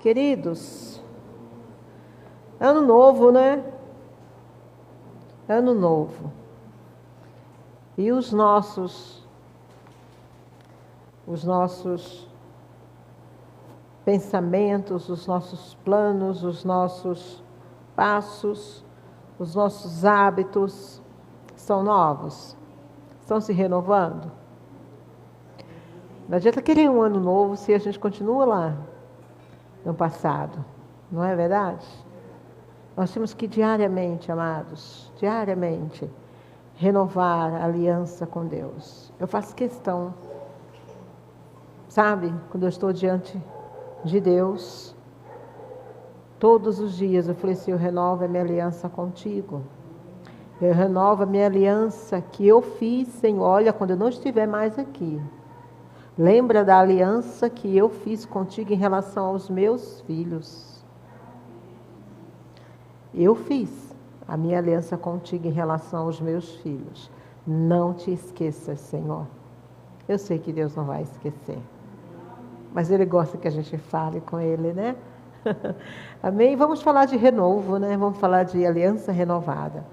Queridos, ano novo, né? Ano novo. E os nossos pensamentos, os nossos planos, os nossos passos, os nossos hábitos são novos? Estão se renovando? Não adianta querer um ano novo se a gente continua lá no passado, não é verdade? Nós temos que diariamente, amados, diariamente, renovar a aliança com Deus. Eu faço questão, sabe, quando eu estou diante de Deus, todos os dias eu falei assim, eu renovo a minha aliança contigo. Eu renovo a minha aliança que eu fiz, Senhor, olha, quando eu não estiver mais aqui. Lembra da aliança que eu fiz contigo em relação aos meus filhos. Eu fiz a minha aliança contigo em relação aos meus filhos. Não te esqueças, Senhor. Eu sei que Deus não vai esquecer. Mas Ele gosta que a gente fale com Ele, né? Amém? Vamos falar de renovo, né? Vamos falar de aliança renovada.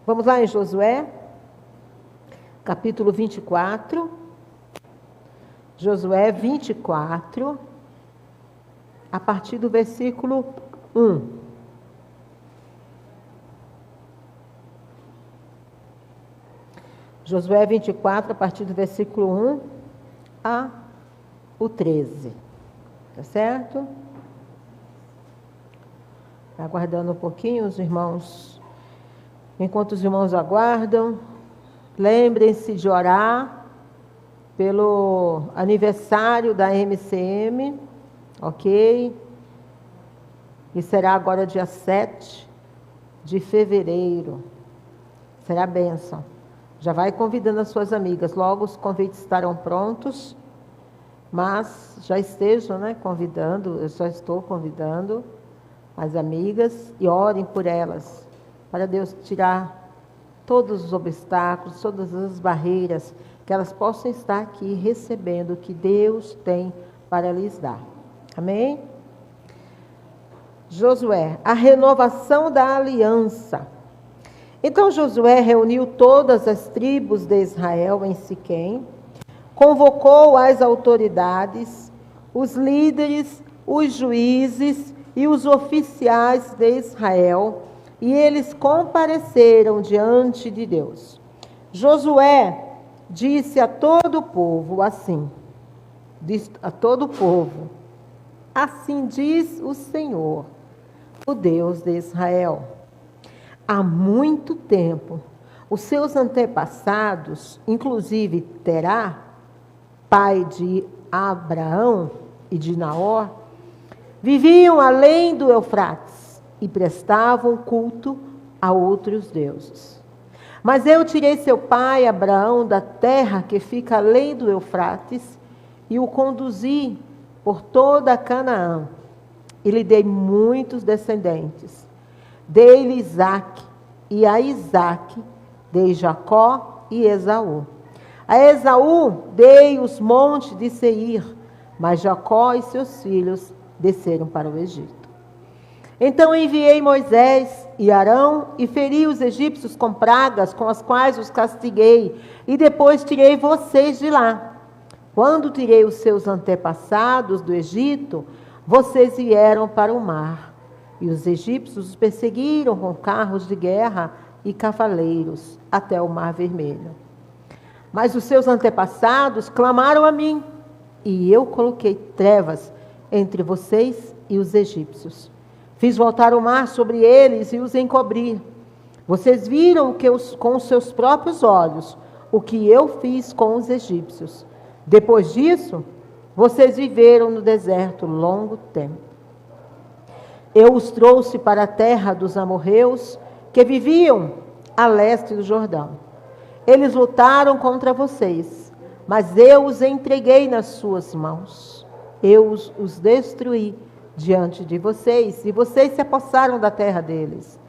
Vamos lá em Josué, capítulo 24. Josué 24, a partir do versículo 1. Josué 24, a partir do versículo 1 a o 13. Tá certo? Aguardando um pouquinho os irmãos. Enquanto os irmãos aguardam, lembrem-se de orar pelo aniversário da MCM, ok? E será agora dia 7 de fevereiro. Será bênção. Já vai convidando as suas amigas. Logo os convites estarão prontos, mas já estejam, né, convidando, eu só estou convidando as amigas e orem por elas, para Deus tirar todos os obstáculos, todas as barreiras, que elas possam estar aqui recebendo o que Deus tem para lhes dar. Amém? Josué, a renovação da aliança. Então Josué reuniu todas as tribos de Israel em Siquém, convocou as autoridades, os líderes, os juízes e os oficiais de Israel, e eles compareceram diante de Deus. Josué disse a todo o povo assim, assim diz o Senhor, o Deus de Israel. Há muito tempo, os seus antepassados, inclusive Terá, pai de Abraão e de Naor, viviam além do Eufrates e prestavam culto a outros deuses. Mas eu tirei seu pai Abraão da terra que fica além do Eufrates e o conduzi por toda Canaã. E lhe dei muitos descendentes. Dei-lhe Isaque, e a Isaque dei Jacó e Esaú. A Esaú dei os montes de Seir, mas Jacó e seus filhos desceram para o Egito. Então enviei Moisés e Arão e feri os egípcios com pragas com as quais os castiguei, e depois tirei vocês de lá. Quando tirei os seus antepassados do Egito, vocês vieram para o mar, e os egípcios os perseguiram com carros de guerra e cavaleiros até o Mar Vermelho. Mas os seus antepassados clamaram a mim, e eu coloquei trevas entre vocês e os egípcios. Fiz voltar o mar sobre eles e os encobri. Vocês viram com os seus próprios olhos o que eu fiz com os egípcios. Depois disso, vocês viveram no deserto longo tempo. Eu os trouxe para a terra dos amorreus, que viviam a leste do Jordão. Eles lutaram contra vocês, mas eu os entreguei nas suas mãos. Eu os destruí diante de vocês, e vocês se apossaram da terra deles.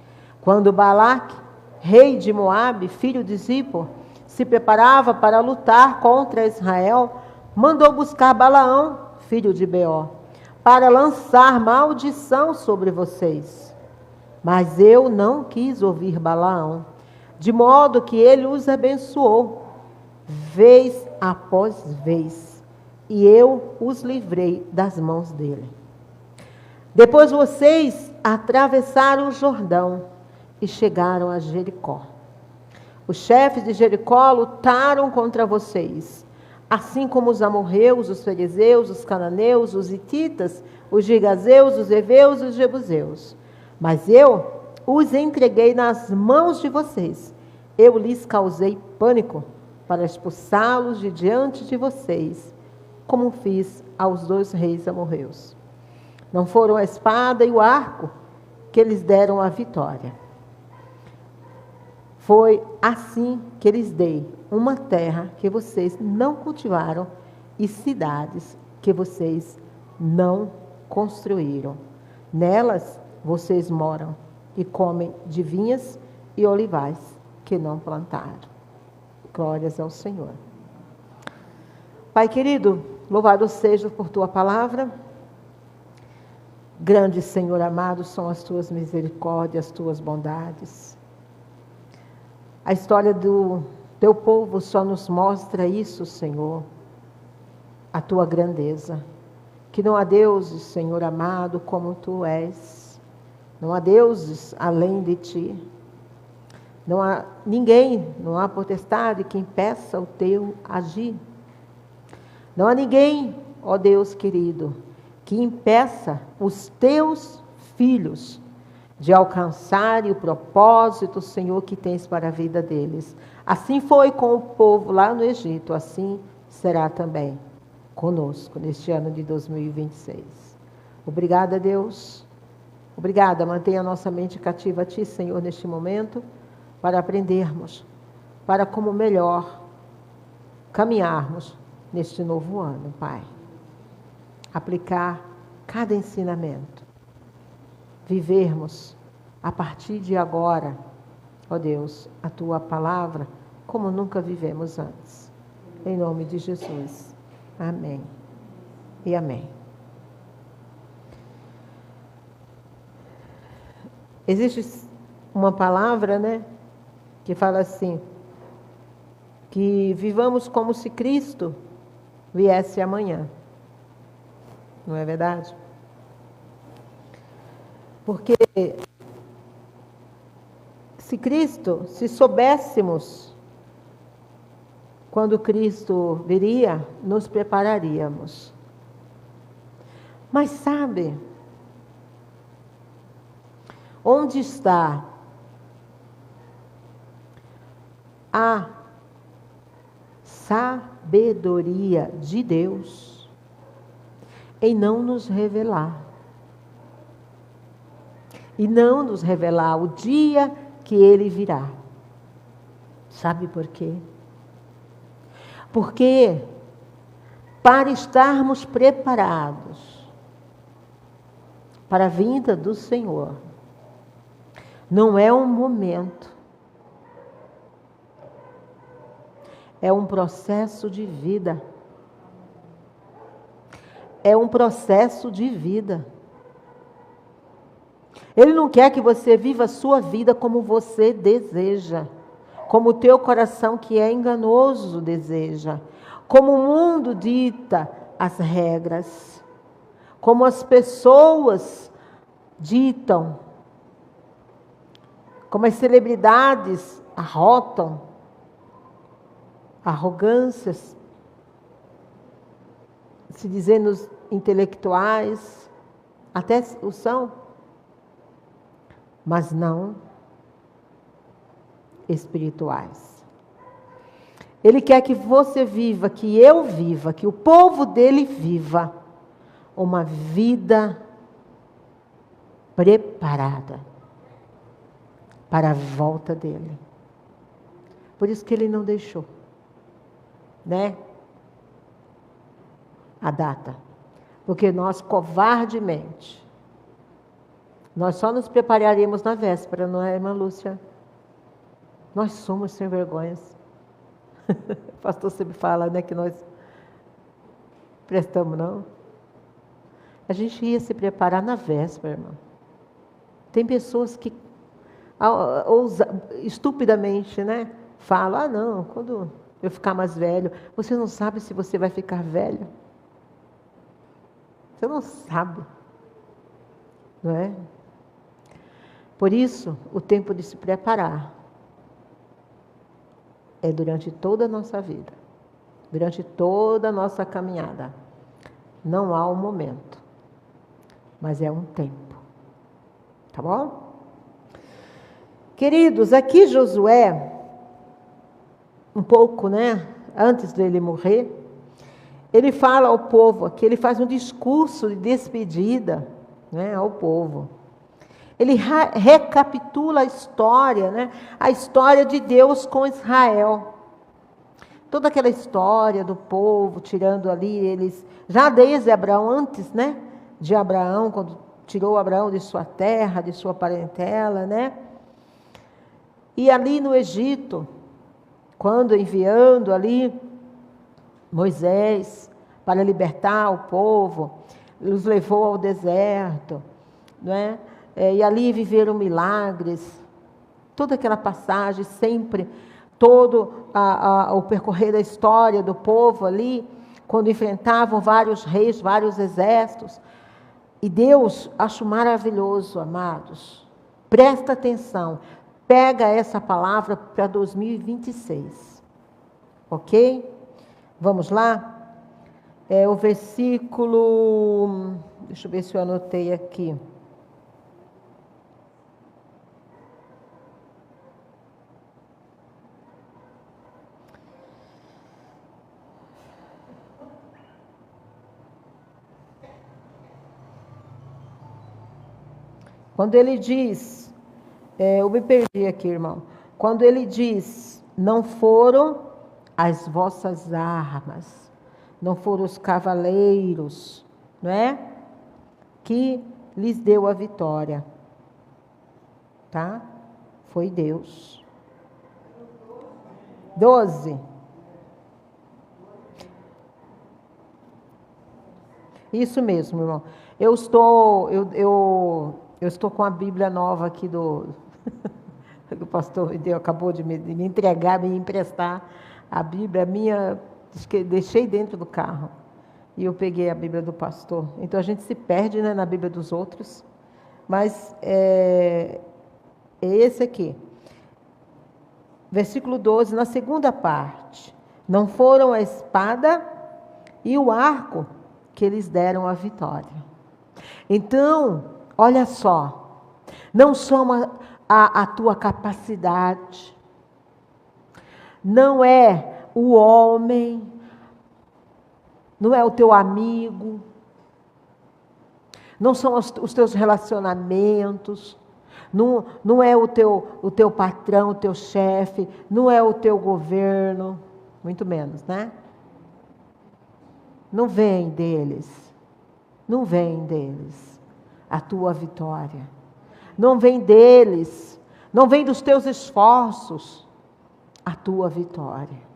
Quando Balaque, rei de Moabe, filho de Zippor, se preparava para lutar contra Israel, mandou buscar Balaão, filho de Beor, para lançar maldição sobre vocês. Mas eu não quis ouvir Balaão, de modo que ele os abençoou, vez após vez, e eu os livrei das mãos dele. Depois vocês atravessaram o Jordão e chegaram a Jericó. Os chefes de Jericó lutaram contra vocês, assim como os amorreus, os fariseus, os cananeus, os hititas, os gigazeus, os heveus e os jebuseus. Mas eu os entreguei nas mãos de vocês. Eu lhes causei pânico para expulsá-los de diante de vocês, como fiz aos 2 reis amorreus. Não foram a espada e o arco que lhes deram a vitória. Foi assim que lhes dei uma terra que vocês não cultivaram e cidades que vocês não construíram. Nelas vocês moram e comem de vinhas e olivais que não plantaram. Glórias ao Senhor. Pai querido, louvado seja por tua palavra. Grande, Senhor amado, são as tuas misericórdias, as tuas bondades. A história do teu povo só nos mostra isso, Senhor, a tua grandeza. Que não há deuses, Senhor amado, como tu és. Não há deuses além de ti. Não há ninguém, não há potestade que impeça o teu agir. Não há ninguém, ó Deus querido, que impeça os teus filhos de alcançarem o propósito, Senhor, que tens para a vida deles. Assim foi com o povo lá no Egito, assim será também conosco neste ano de 2026. Obrigada, Deus. Obrigada, mantenha a nossa mente cativa a Ti, Senhor, neste momento, para aprendermos, para como melhor caminharmos neste novo ano, Pai. Aplicar cada ensinamento, vivermos a partir de agora, ó Deus, a Tua palavra como nunca vivemos antes. Em nome de Jesus. Amém e amém. Existe uma palavra, né, que fala assim, que vivamos como se Cristo viesse amanhã. Não é verdade? Porque se soubéssemos quando Cristo viria, nos prepararíamos. Mas sabe, onde está a sabedoria de Deus em não nos revelar? E não nos revelar o dia que Ele virá. Sabe por quê? Porque para estarmos preparados para a vinda do Senhor, não é um momento, é um processo de vida. É um processo de vida. Ele não quer que você viva a sua vida como você deseja, como o teu coração que é enganoso deseja, como o mundo dita as regras, como as pessoas ditam, como as celebridades arrotam, arrogâncias, se dizendo intelectuais, até o são, mas não espirituais. Ele quer que você viva, que eu viva, que o povo dele viva uma vida preparada para a volta dele. Por isso que ele não deixou, né? A data. Porque nós covardemente, nós só nos prepararemos na véspera, não é, irmã Lúcia? Nós somos sem vergonhas. O pastor sempre fala, né, que nós prestamos, não? A gente ia se preparar na véspera, irmão. Tem pessoas que estupidamente, né? Falam, não, quando eu ficar mais velho, você não sabe se você vai ficar velho. Você não sabe, não é? Por isso, o tempo de se preparar é durante toda a nossa vida, durante toda a nossa caminhada. Não há um momento, mas é um tempo. Tá bom? Queridos, aqui Josué, um pouco, né, antes dele morrer, ele fala ao povo aqui, ele faz um discurso de despedida, né, ao povo. Ele recapitula a história, né, a história de Deus com Israel. Toda aquela história do povo, tirando ali eles, já desde Abraão, antes, né, de Abraão, quando tirou Abraão de sua terra, de sua parentela, né, e ali no Egito, quando enviando ali Moisés para libertar o povo, os levou ao deserto, não é? E ali viveram milagres, toda aquela passagem, sempre, todo o percorrer da história do povo ali, quando enfrentavam vários reis, vários exércitos. E Deus, acho maravilhoso, amados, presta atenção, pega essa palavra para 2026, ok? Vamos lá? O versículo, deixa eu ver se eu anotei aqui. Quando ele diz, eu me perdi aqui, irmão. Quando ele diz, não foram as vossas armas, não foram os cavaleiros, não é? Que lhes deu a vitória, tá? Foi Deus. 12. Isso mesmo, irmão. Eu estou com a Bíblia nova aqui do o pastor acabou de me entregar, me emprestar a Bíblia minha, deixei dentro do carro. E eu peguei a Bíblia do pastor. Então a gente se perde, né, na Bíblia dos outros. Mas é esse aqui. Versículo 12, na segunda parte. Não foram a espada e o arco que eles deram a vitória. Então, olha só. Não são a tua capacidade. Não é o homem. Não é o teu amigo, não são os teus relacionamentos, não é o teu patrão, o teu chefe, não é o teu governo, muito menos, né? Não vem deles a tua vitória, não vem deles, não vem dos teus esforços a tua vitória.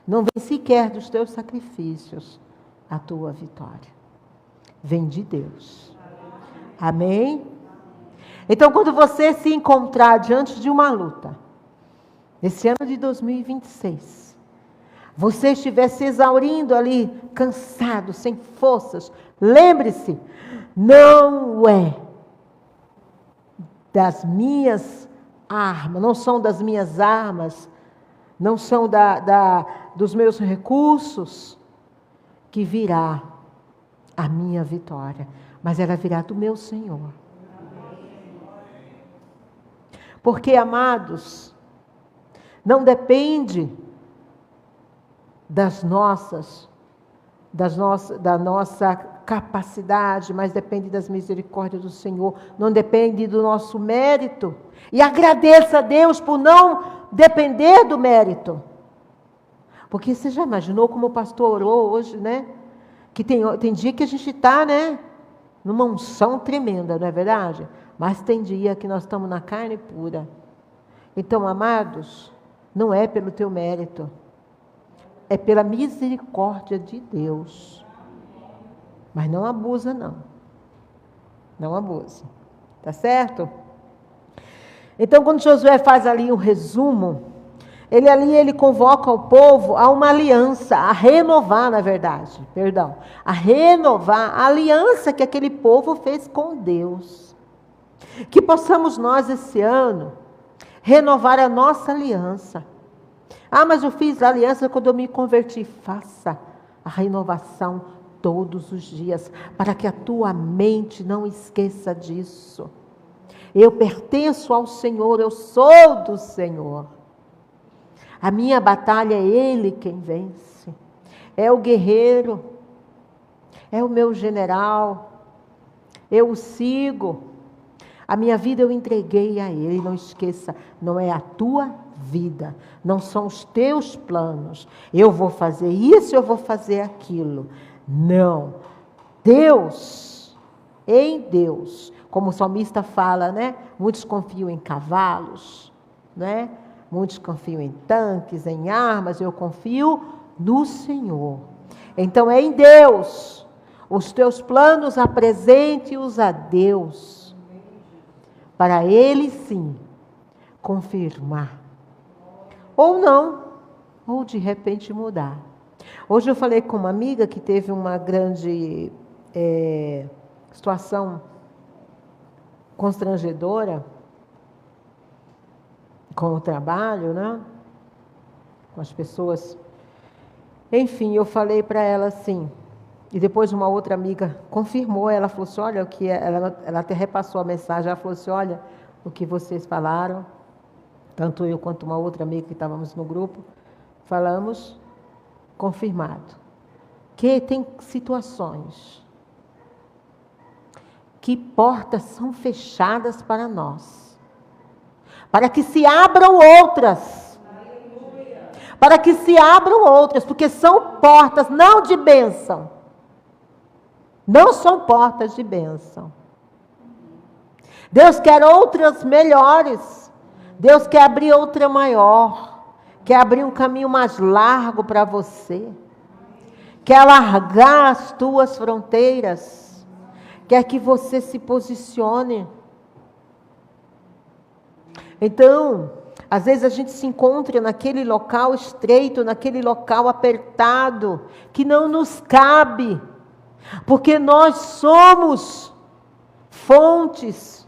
Não vem sequer dos teus sacrifícios a tua vitória. Vem de Deus. Amém? Então, quando você se encontrar diante de uma luta, nesse ano de 2026, você estiver se exaurindo ali, cansado, sem forças, lembre-se, não é das minhas armas, não são das minhas armas, não são dos meus recursos que virá a minha vitória, mas ela virá do meu Senhor. Porque, amados, não depende da nossa capacidade, mas depende das misericórdias do Senhor, não depende do nosso mérito. E agradeça a Deus por não depender do mérito. Porque você já imaginou como o pastor orou hoje, né? Que tem dia que a gente está, né, numa unção tremenda, não é verdade? Mas tem dia que nós estamos na carne pura. Então, amados, não é pelo teu mérito, é pela misericórdia de Deus. Mas não abusa, não. Não abusa. Tá certo? Então, quando Josué faz ali um resumo, ele convoca o povo a uma aliança, a renovar, na verdade, a renovar a aliança que aquele povo fez com Deus. Que possamos nós, esse ano, renovar a nossa aliança. Ah, mas eu fiz a aliança quando eu me converti. Faça a renovação todos os dias, para que a tua mente não esqueça disso. Eu pertenço ao Senhor, eu sou do Senhor. A minha batalha é Ele quem vence. É o guerreiro. É o meu general. Eu o sigo. A minha vida eu entreguei a Ele. Não esqueça, não é a tua vida. Não são os teus planos. Eu vou fazer isso, eu vou fazer aquilo. Não. Deus, em Deus, como o salmista fala, né? Muitos confiam em cavalos, né? Muitos confiam em tanques, em armas, eu confio no Senhor. Então é em Deus. Os teus planos, apresente-os a Deus. Para Ele sim, confirmar. Ou não, ou de repente mudar. Hoje eu falei com uma amiga que teve uma grande situação constrangedora com o trabalho, né? Com as pessoas. Enfim, eu falei para ela assim, e depois uma outra amiga confirmou, ela falou assim, olha, ela até repassou a mensagem, ela falou assim, olha, o que vocês falaram, tanto eu quanto uma outra amiga que estávamos no grupo, falamos, confirmado, que tem situações que portas são fechadas para nós, para que se abram outras. Para que se abram outras, porque são portas não de bênção. Não são portas de bênção. Deus quer outras melhores. Deus quer abrir outra maior. Quer abrir um caminho mais largo para você. Quer alargar as tuas fronteiras. Quer que você se posicione. Então, às vezes a gente se encontra naquele local estreito, naquele local apertado, que não nos cabe, porque nós somos fontes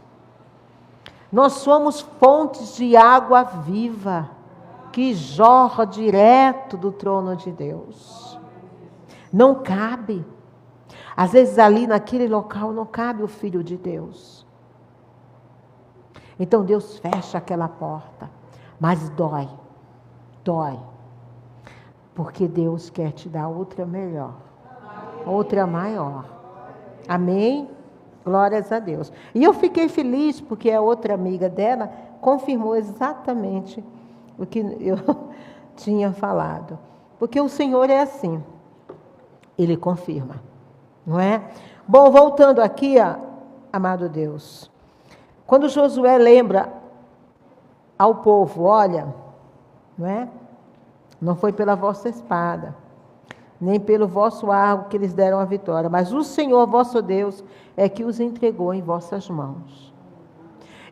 de água viva, que jorra direto do trono de Deus. Não cabe. Às vezes ali naquele local não cabe o Filho de Deus. Então Deus fecha aquela porta, mas dói, porque Deus quer te dar outra melhor, outra maior. Amém? Glórias a Deus. E eu fiquei feliz porque a outra amiga dela confirmou exatamente o que eu tinha falado. Porque o Senhor é assim, Ele confirma, não é? Bom, voltando aqui, amado Deus, quando Josué lembra ao povo, olha, não foi pela vossa espada, nem pelo vosso arco que eles deram a vitória, mas o Senhor vosso Deus é que os entregou em vossas mãos.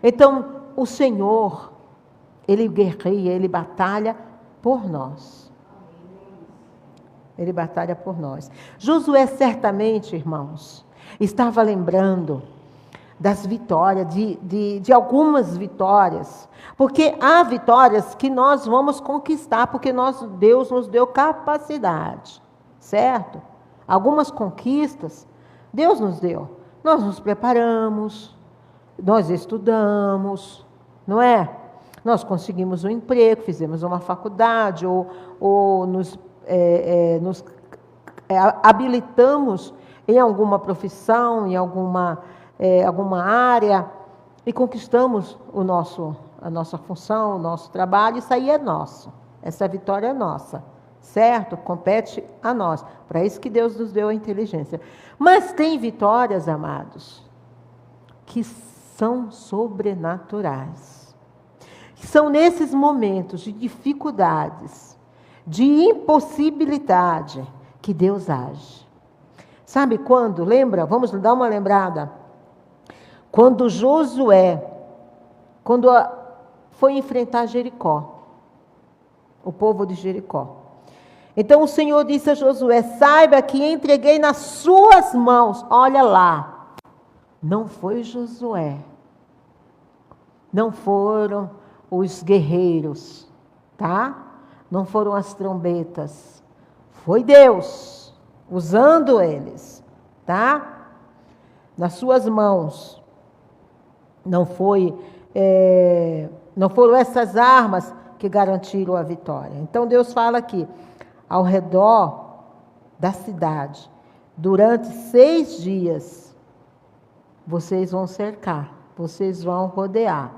Então, o Senhor, Ele guerreia, Ele batalha por nós. Ele batalha por nós. Josué certamente, irmãos, estava lembrando das vitórias, de algumas vitórias, porque há vitórias que nós vamos conquistar, porque Deus nos deu capacidade, certo? Algumas conquistas, Deus nos deu, nós nos preparamos, nós estudamos, não é? Nós conseguimos um emprego, fizemos uma faculdade, ou nos habilitamos em alguma profissão, em alguma área, e conquistamos a nossa função, o nosso trabalho, isso aí é nosso. Essa vitória é nossa, certo? Compete a nós. Para isso que Deus nos deu a inteligência. Mas tem vitórias, amados, que são sobrenaturais. São nesses momentos de dificuldades, de impossibilidade, que Deus age. Sabe quando? Lembra? Vamos dar uma lembrada. Quando Josué, foi enfrentar Jericó, o povo de Jericó. Então o Senhor disse a Josué: saiba que entreguei nas suas mãos. Olha lá, não foi Josué, não foram os guerreiros, tá? Não foram as trombetas, foi Deus usando eles, tá? Nas suas mãos. Não foram essas armas que garantiram a vitória. Então Deus fala aqui, ao redor da cidade, durante 6 dias, vocês vão cercar, vocês vão rodear.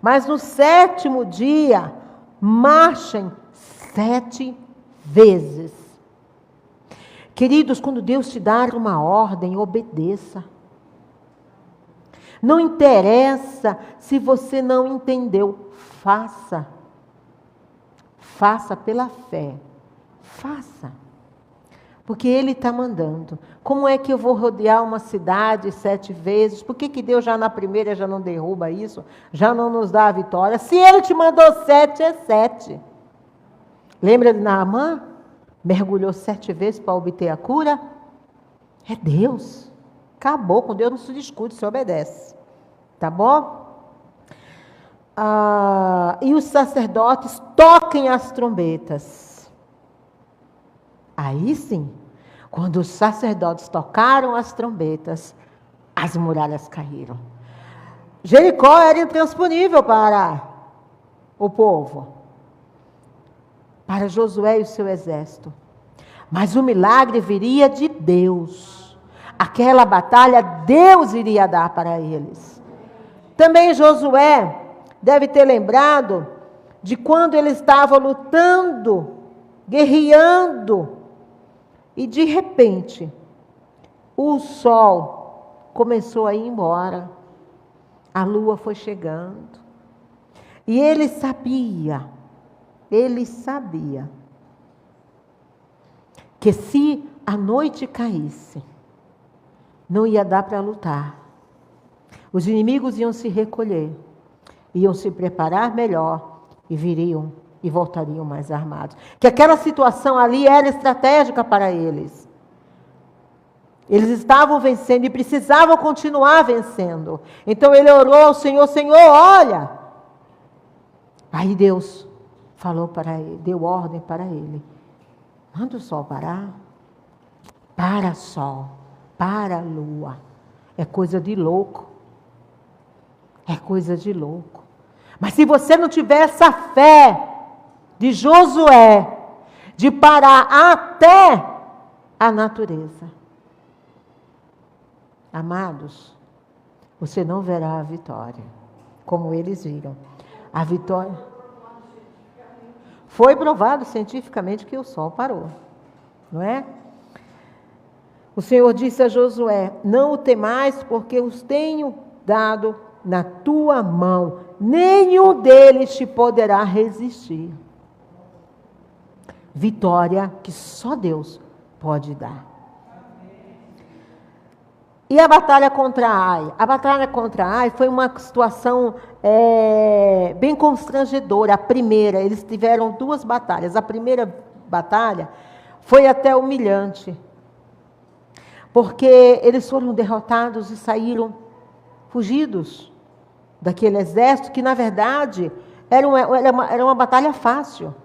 Mas no 7º dia, marchem 7 vezes. Queridos, quando Deus te dar uma ordem, obedeça. Não interessa se você não entendeu, faça. Faça pela fé. Faça. Porque Ele está mandando. Como é que eu vou rodear uma cidade 7 vezes? Por que Deus já na primeira já não derruba isso? Já não nos dá a vitória? Se Ele te mandou 7, é 7. Lembra de Naamã? Mergulhou 7 vezes para obter a cura? É Deus. Acabou, com Deus não se discute, se obedece. Tá bom? E os sacerdotes toquem as trombetas. Aí sim, quando os sacerdotes tocaram as trombetas, as muralhas caíram. Jericó era intransponível para o povo, para Josué e o seu exército. Mas o milagre viria de Deus. Aquela batalha Deus iria dar para eles. Também Josué deve ter lembrado de quando ele estava lutando, guerreando, e de repente o sol começou a ir embora, a lua foi chegando, e ele sabia que se a noite caísse, não ia dar para lutar. Os inimigos iam se recolher, iam se preparar melhor e viriam e voltariam mais armados. Que aquela situação ali era estratégica para eles. Eles estavam vencendo e precisavam continuar vencendo. Então ele orou ao Senhor: Senhor, olha. Aí Deus falou para ele, deu ordem para ele: manda o sol parar. Para sol. Para a lua. É coisa de louco. É coisa de louco. Mas se você não tiver essa fé de Josué, de parar até a natureza, amados, você não verá a vitória, como eles viram. A vitória foi provado cientificamente que o sol parou, não é? O Senhor disse a Josué: não o temais, porque os tenho dado na tua mão. Nenhum deles te poderá resistir. Vitória que só Deus pode dar. E a batalha contra Ai? A batalha contra Ai foi uma situação bem constrangedora. A primeira, eles tiveram 2 batalhas. A primeira batalha foi até humilhante, porque eles foram derrotados e saíram fugidos daquele exército que, na verdade, era uma batalha fácil.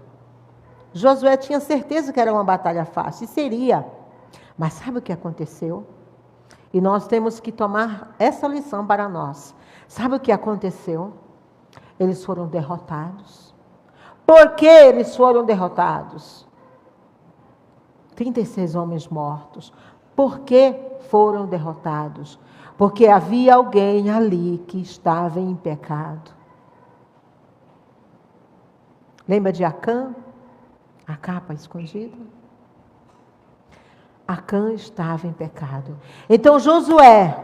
Josué tinha certeza que era uma batalha fácil, e seria. Mas sabe o que aconteceu? E nós temos que tomar essa lição para nós. Sabe o que aconteceu? Eles foram derrotados. Por que eles foram derrotados? 36 homens mortos. Por que foram derrotados? Porque havia alguém ali que estava em pecado. Lembra de Acã? A capa escondida? Acã estava em pecado. Então Josué,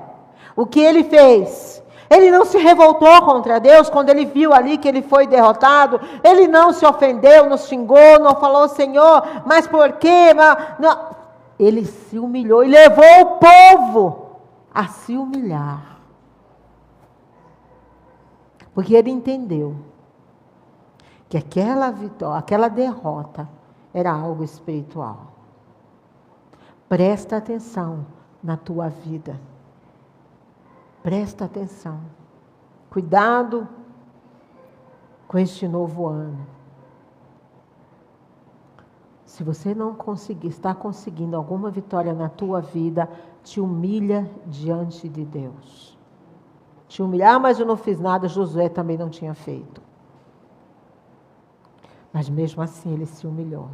o que ele fez? Ele não se revoltou contra Deus quando ele viu ali que ele foi derrotado. Ele não se ofendeu, não xingou, não falou: Senhor, mas por quê? Não. ele se humilhou e levou o povo a se humilhar. Porque ele entendeu que aquela vitória, aquela derrota era algo espiritual. Presta atenção na tua vida. Presta atenção. Cuidado com este novo ano. Se você não conseguir, está conseguindo alguma vitória na tua vida, te humilha diante de Deus. Te humilhar, mas eu não fiz nada, Josué também não tinha feito. Mas mesmo assim ele se humilhou.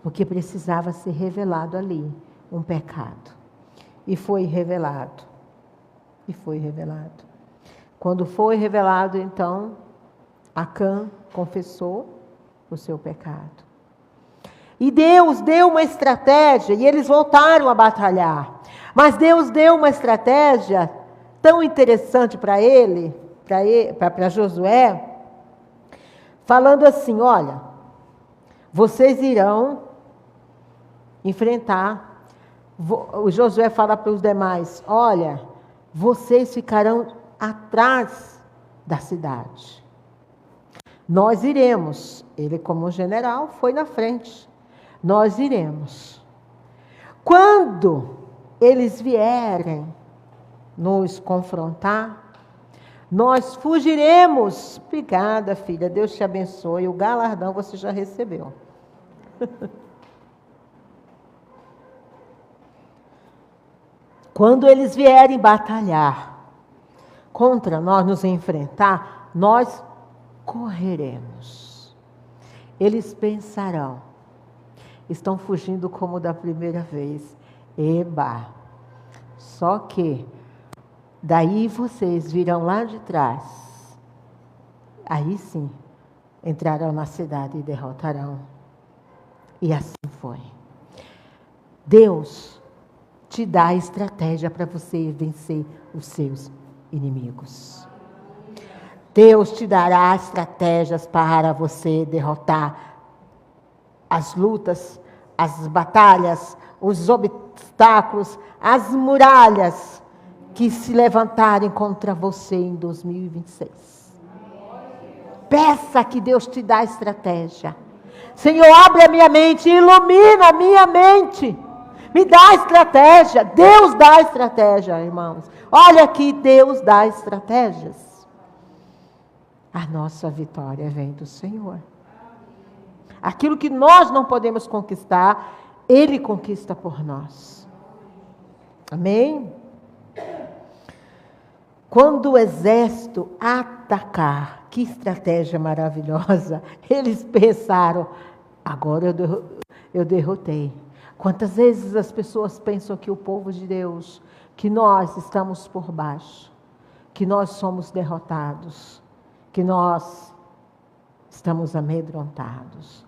Porque precisava ser revelado ali um pecado. E foi revelado. E foi revelado. Quando foi revelado, então, Acã confessou o seu pecado. E Deus deu uma estratégia, e eles voltaram a batalhar. Mas Deus deu uma estratégia tão interessante para ele, para Josué, falando assim: olha, vocês irão enfrentar. O Josué fala para os demais: olha, vocês ficarão atrás da cidade. Nós iremos. Ele, como general, foi na frente. Nós iremos. Quando eles vierem nos confrontar, nós fugiremos. Obrigada, filha. Deus te abençoe. O galardão você já recebeu. Quando eles vierem batalhar contra nós, nos enfrentar, nós correremos. Eles pensarão: estão fugindo como da primeira vez. Eba! Só que daí vocês virão lá de trás. Aí sim, entrarão na cidade e derrotarão. E assim foi. Deus te dá a estratégia para você vencer os seus inimigos. Deus te dará estratégias para você derrotar as lutas, as batalhas, os obstáculos, as muralhas que se levantarem contra você em 2026. Peça que Deus te dá estratégia. Senhor, abre a minha mente, ilumina a minha mente. Me dá estratégia. Deus dá estratégia, irmãos. Olha aqui, Deus dá estratégias. A nossa vitória vem do Senhor. Aquilo que nós não podemos conquistar, Ele conquista por nós. Amém? Quando o exército atacar, que estratégia maravilhosa, eles pensaram: agora eu derrotei. Quantas vezes as pessoas pensam que o povo de Deus, que nós estamos por baixo, que nós somos derrotados, que nós estamos amedrontados.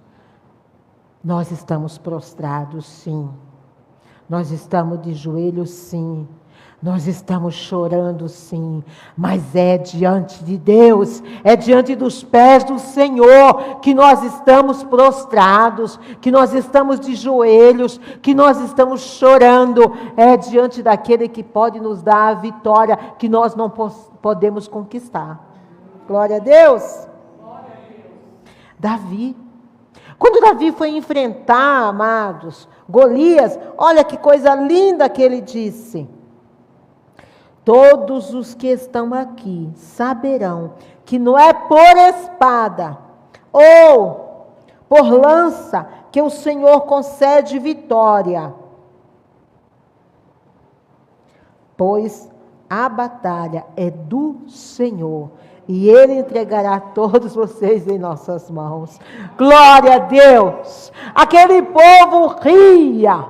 Nós estamos prostrados, sim. Nós estamos de joelhos, sim. Nós estamos chorando, sim. Mas é diante de Deus, é diante dos pés do Senhor que nós estamos prostrados, que nós estamos de joelhos, que nós estamos chorando. É diante daquele que pode nos dar a vitória que nós não podemos conquistar. Glória a Deus. Glória a Deus. Davi. Quando Davi foi enfrentar, amados, Golias, olha que coisa linda que ele disse: todos os que estão aqui saberão que não é por espada ou por lança que o Senhor concede vitória, pois a batalha é do Senhor. E Ele entregará todos vocês em nossas mãos. Glória a Deus! Aquele povo ria.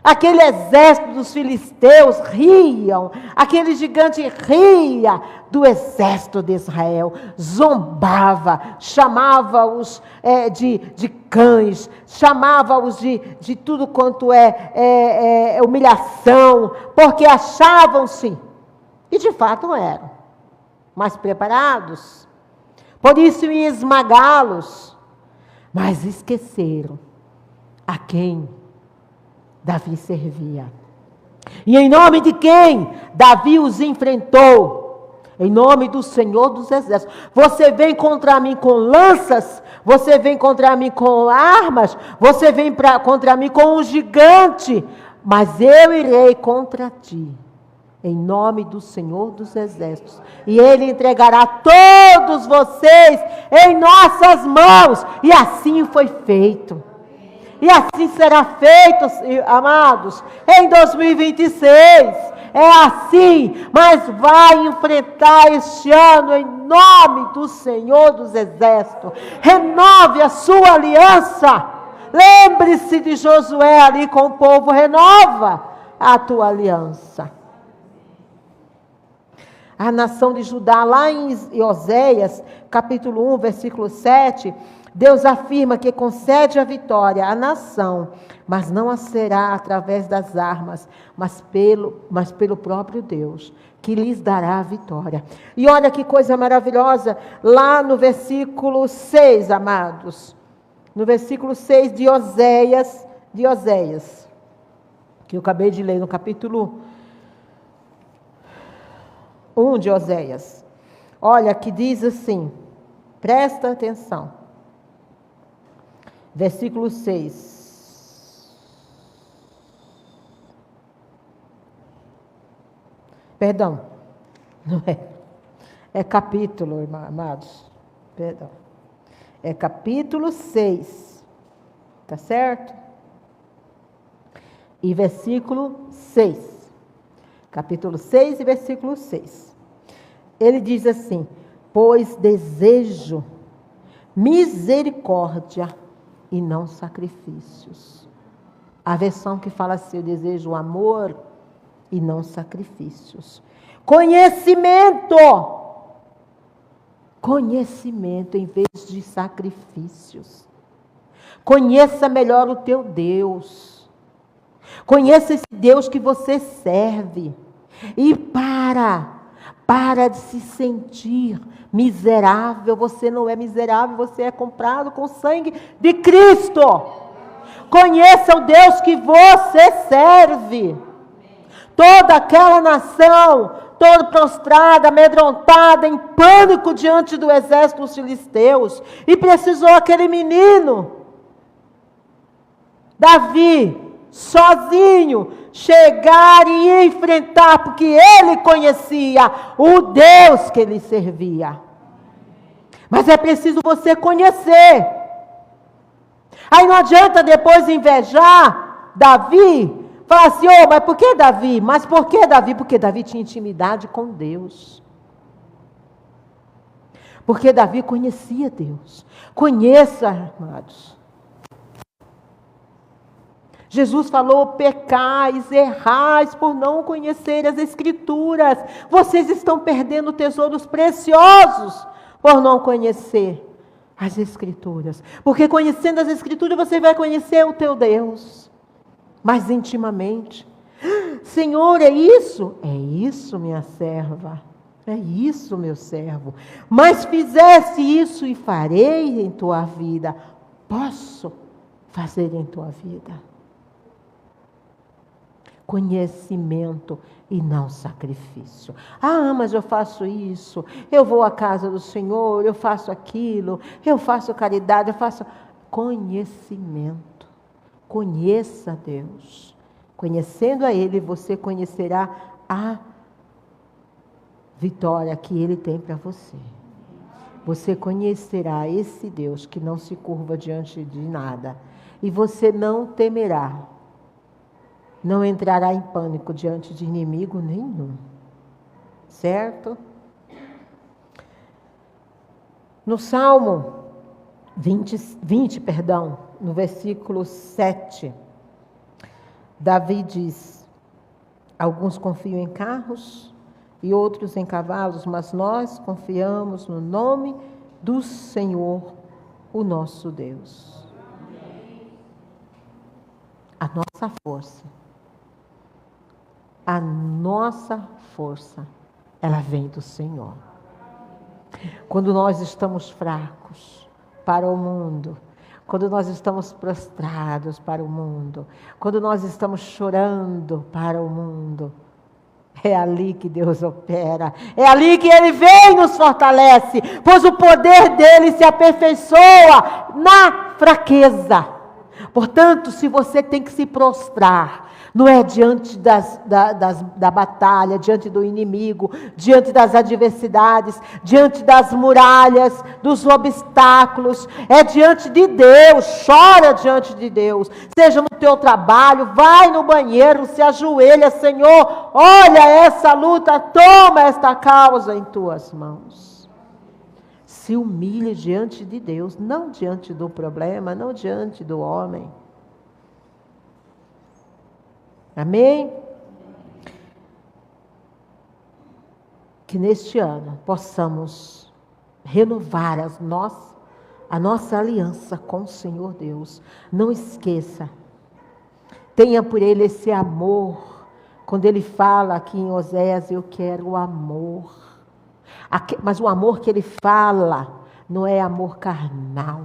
Aquele exército dos filisteus riam. Aquele gigante ria do exército de Israel. Zombava. Chamava-os de cães. Chamava-os de tudo quanto é humilhação. Porque achavam-se, e de fato eram, mais preparados, por isso iam esmagá-los, mas esqueceram a quem Davi servia. E em nome de quem Davi os enfrentou? Em nome do Senhor dos Exércitos. Você vem contra mim com lanças, você vem contra mim com armas, você vem contra mim com um gigante, mas eu irei contra ti, em nome do Senhor dos Exércitos. E Ele entregará todos vocês em nossas mãos. E assim foi feito. E assim será feito, amados, em 2026. É assim, mas vai enfrentar este ano em nome do Senhor dos Exércitos. Renove a sua aliança. Lembre-se de Josué ali com o povo, renova a tua aliança. A nação de Judá, lá em Oséias, capítulo 1, versículo 7, Deus afirma que concede a vitória à nação, mas não a será através das armas, mas pelo próprio Deus, que lhes dará a vitória. E olha que coisa maravilhosa, lá no versículo 6, amados, no versículo 6 de Oséias, que eu acabei de ler no capítulo 1 de Oséias. Olha, que diz assim, presta atenção. Versículo 6. Perdão, não é. É capítulo, amados. Perdão. É capítulo 6. Tá certo? E versículo 6. Capítulo 6 e versículo 6. Ele diz assim: pois desejo misericórdia e não sacrifícios. A versão que fala assim: eu desejo amor e não sacrifícios. Conhecimento em vez de sacrifícios. Conheça melhor o teu Deus. Conheça esse Deus que você serve. E para de se sentir miserável. Você não é miserável, você é comprado com o sangue de Cristo. Conheça o Deus que você serve. Toda aquela nação, toda prostrada, amedrontada, em pânico diante do exército dos filisteus, e precisou aquele menino, Davi, sozinho, chegar e enfrentar, porque ele conhecia o Deus que ele servia. Mas é preciso você conhecer. Aí não adianta depois invejar Davi, falar assim: oh, mas por que Davi? Mas por que Davi? Porque Davi tinha intimidade com Deus. Porque Davi conhecia Deus. Conheça, amados. Jesus falou: pecais, errais por não conhecer as Escrituras. Vocês estão perdendo tesouros preciosos por não conhecer as Escrituras. Porque conhecendo as Escrituras você vai conhecer o teu Deus mais intimamente. Senhor, é isso? É isso, minha serva. É isso, meu servo. Mas fizesse isso e farei em tua vida. Posso fazer em tua vida. Conhecimento e não sacrifício. Ah, mas eu faço isso, eu vou à casa do Senhor, eu faço aquilo, eu faço caridade, eu faço... Conhecimento. Conheça Deus. Conhecendo a Ele, você conhecerá a vitória que Ele tem para você. Você conhecerá esse Deus que não se curva diante de nada. E você não temerá. Não entrará em pânico diante de inimigo nenhum. Certo? No Salmo 20, no versículo 7, Davi diz: alguns confiam em carros e outros em cavalos, mas nós confiamos no nome do Senhor, o nosso Deus. A nossa força, ela vem do Senhor. Quando nós estamos fracos para o mundo, quando nós estamos prostrados para o mundo, quando nós estamos chorando para o mundo, é ali que Deus opera, é ali que Ele vem e nos fortalece, pois o poder dEle se aperfeiçoa na fraqueza. Portanto, se você tem que se prostrar, não é diante da batalha, diante do inimigo, diante das adversidades, diante das muralhas, dos obstáculos, é diante de Deus, chora diante de Deus, seja no teu trabalho, vai no banheiro, se ajoelha, Senhor, olha essa luta, toma esta causa em tuas mãos. Se humilhe diante de Deus, não diante do problema, não diante do homem. Amém? Que neste ano possamos renovar a nossa aliança com o Senhor Deus. Não esqueça, tenha por Ele esse amor. Quando Ele fala aqui em Oséias, eu quero o amor. Mas o amor que Ele fala não é amor carnal.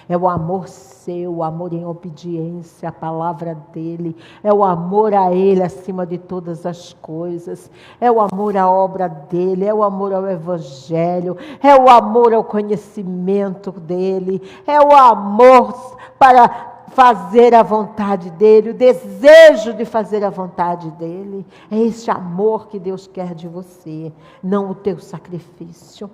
É o amor seu, o amor em obediência à palavra dEle. É o amor a Ele acima de todas as coisas. É o amor à obra dEle. É o amor ao Evangelho. É o amor ao conhecimento dEle. É o amor para fazer a vontade dEle. O desejo de fazer a vontade dEle. É esse amor que Deus quer de você. Não o teu sacrifício.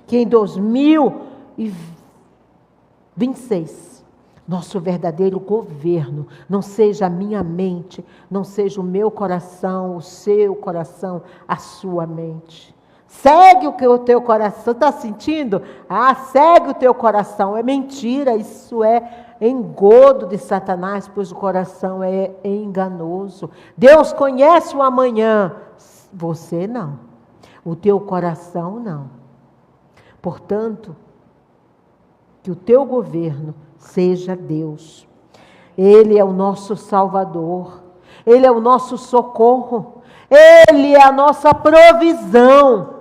Que em 2026, nosso verdadeiro governo não seja a minha mente, não seja o meu coração, o seu coração, a sua mente. Segue o que o teu coração está sentindo? Segue o teu coração. É mentira, isso é engodo de Satanás, pois o coração é enganoso. Deus conhece o amanhã, você não. O teu coração não. Portanto, que o teu governo seja Deus. Ele é o nosso Salvador. Ele é o nosso socorro. Ele é a nossa provisão.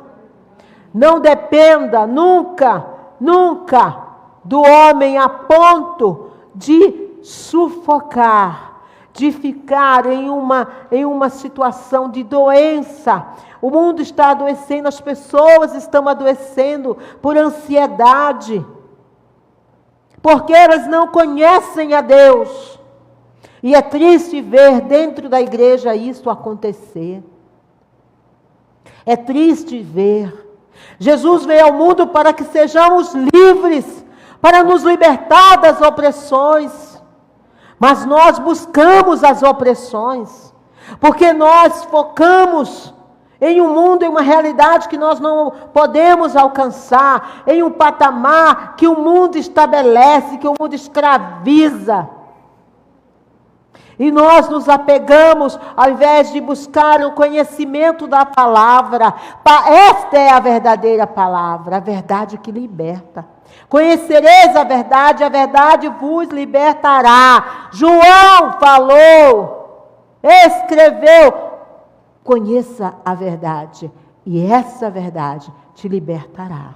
Não dependa nunca, nunca do homem a ponto de sufocar, de ficar em uma situação de doença. O mundo está adoecendo, as pessoas estão adoecendo por ansiedade, porque elas não conhecem a Deus. E é triste ver dentro da igreja isso acontecer. É triste ver. Jesus veio ao mundo para que sejamos livres, para nos libertar das opressões. Mas nós buscamos as opressões, porque nós focamos em um mundo, em uma realidade que nós não podemos alcançar, em um patamar que o mundo estabelece, que o mundo escraviza. E nós nos apegamos, ao invés de buscar o conhecimento da palavra. Esta é a verdadeira palavra, a verdade que liberta. Conhecereis a verdade vos libertará. João falou, escreveu. Conheça a verdade, e essa verdade te libertará.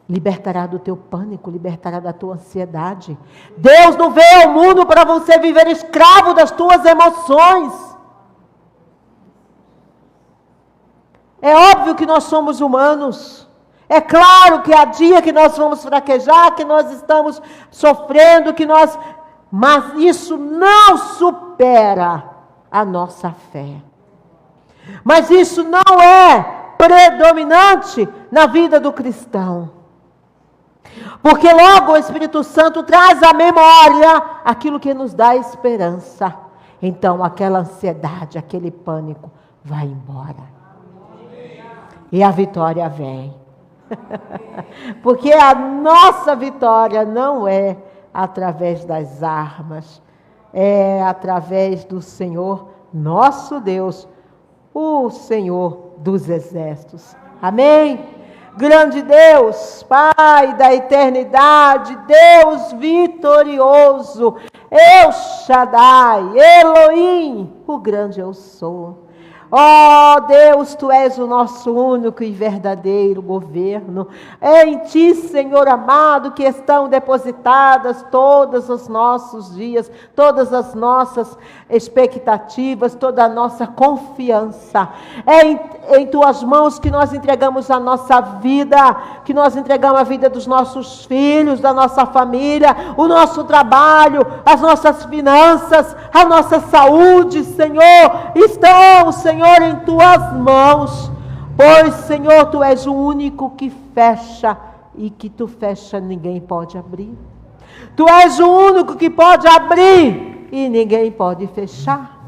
Libertará do teu pânico, libertará da tua ansiedade. Deus não veio ao mundo para você viver escravo das tuas emoções. É óbvio que nós somos humanos. É claro que há dia que nós vamos fraquejar, que nós estamos sofrendo, mas isso não supera a nossa fé. Mas isso não é predominante na vida do cristão. Porque logo o Espírito Santo traz à memória aquilo que nos dá esperança. Então aquela ansiedade, aquele pânico vai embora. E a vitória vem. Porque a nossa vitória não é através das armas, é através do Senhor, nosso Deus, o Senhor dos exércitos. Amém? Grande Deus, Pai da eternidade, Deus vitorioso, El Shaddai, Elohim, o grande eu sou. Ó Deus, Tu és o nosso único e verdadeiro governo. É em Ti, Senhor amado, que estão depositadas todos os nossos dias, todas as nossas expectativas, toda a nossa confiança. É em Tuas mãos que nós entregamos a nossa vida, que nós entregamos a vida dos nossos filhos, da nossa família, o nosso trabalho, as nossas finanças, a nossa saúde, Senhor. Estão, Senhor, em Tuas mãos, pois, Senhor, Tu és o único que fecha, e que Tu fecha, ninguém pode abrir. Tu és o único que pode abrir, e ninguém pode fechar.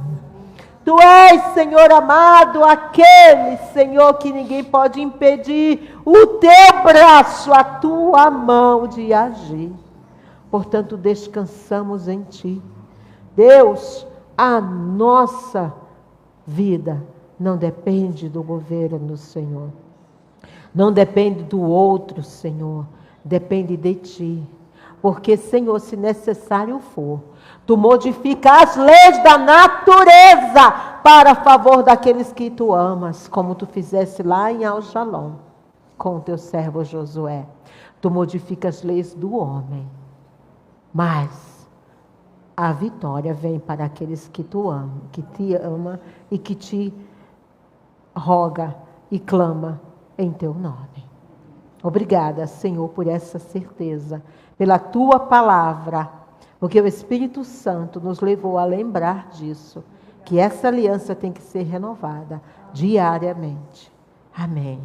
Tu és, Senhor amado, aquele, Senhor, que ninguém pode impedir o Teu braço, a Tua mão de agir. Portanto, descansamos em Ti. Deus, a nossa vida não depende do governo, Senhor. Não depende do outro, Senhor. Depende de Ti. Porque, Senhor, se necessário for, Tu modifica as leis da natureza para favor daqueles que Tu amas, como Tu fizesse lá em Aljalom, com o Teu servo Josué. Tu modifica as leis do homem, mas a vitória vem para aqueles que Tu ama, que Te ama e que Te roga e clama em Teu nome. Obrigada, Senhor, por essa certeza, pela Tua palavra, porque o Espírito Santo nos levou a lembrar disso, que essa aliança tem que ser renovada diariamente. Amém.